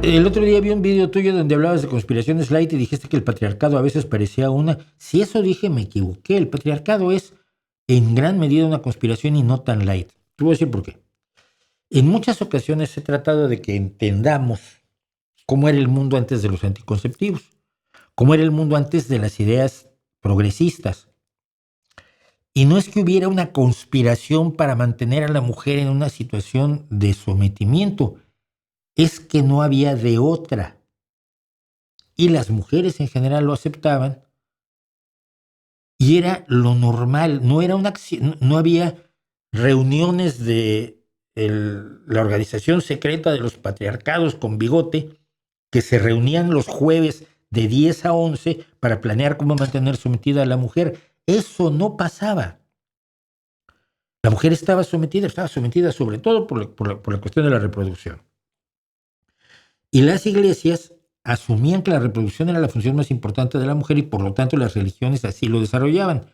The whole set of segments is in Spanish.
El otro día vi un video tuyo donde hablabas de conspiraciones light y dijiste que el patriarcado a veces parecía una. Si eso dije, me equivoqué. El patriarcado es en gran medida una conspiración y no tan light. Te voy a decir por qué. En muchas ocasiones he tratado de que entendamos cómo era el mundo antes de los anticonceptivos, cómo era el mundo antes de las ideas progresistas. Y no es que hubiera una conspiración para mantener a la mujer en una situación de sometimiento, es que no había de otra. Y las mujeres en general lo aceptaban y era lo normal, no era una acción, no había reuniones de la organización secreta de los patriarcados con bigote que se reunían los jueves de 10 a 11 para planear cómo mantener sometida a la mujer. Eso no pasaba. La mujer estaba sometida sobre todo por la cuestión de la reproducción. Y las iglesias asumían que la reproducción era la función más importante de la mujer y por lo tanto las religiones así lo desarrollaban.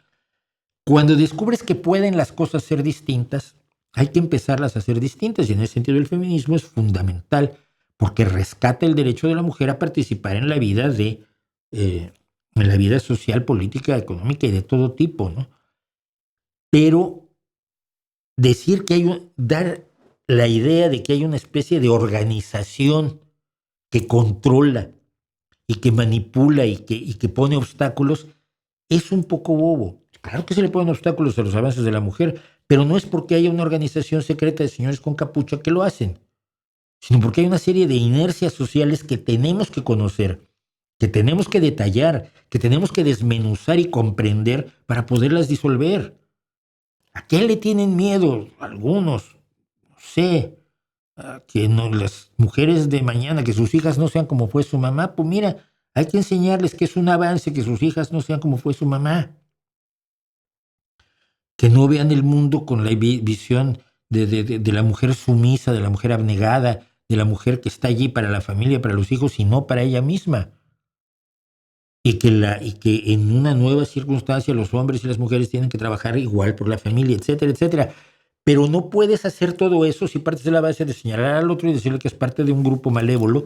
Cuando descubres que pueden las cosas ser distintas, hay que empezarlas a ser distintas y en ese sentido el feminismo es fundamental porque rescata el derecho de la mujer a participar en la vida en la vida social, política, económica y de todo tipo, ¿no? Pero decir que dar la idea de que hay una especie de organización que controla y que manipula y que pone obstáculos, es un poco bobo. Claro que se le ponen obstáculos a los avances de la mujer, pero no es porque haya una organización secreta de señores con capucha que lo hacen, sino porque hay una serie de inercias sociales que tenemos que conocer, que tenemos que detallar, que tenemos que desmenuzar y comprender para poderlas disolver. ¿A qué le tienen miedo algunos? No sé, que no, las mujeres de mañana, que sus hijas no sean como fue su mamá. Pues mira, hay que enseñarles que es un avance que sus hijas no sean como fue su mamá. Que no vean el mundo con la visión de la mujer sumisa, de la mujer abnegada, de la mujer que está allí para la familia, para los hijos y no para ella misma. Y que en una nueva circunstancia los hombres y las mujeres tienen que trabajar igual por la familia, etcétera, etcétera. Pero no puedes hacer todo eso si partes de la base de señalar al otro y decirle que es parte de un grupo malévolo,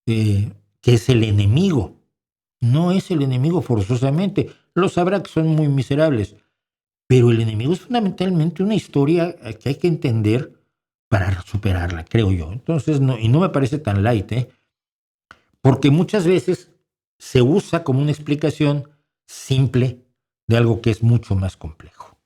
que es el enemigo. No es el enemigo forzosamente. Lo sabrá que son muy miserables. Pero el enemigo es fundamentalmente una historia que hay que entender para superarla, creo yo. Entonces, y no me parece tan light, porque muchas veces se usa como una explicación simple de algo que es mucho más complejo.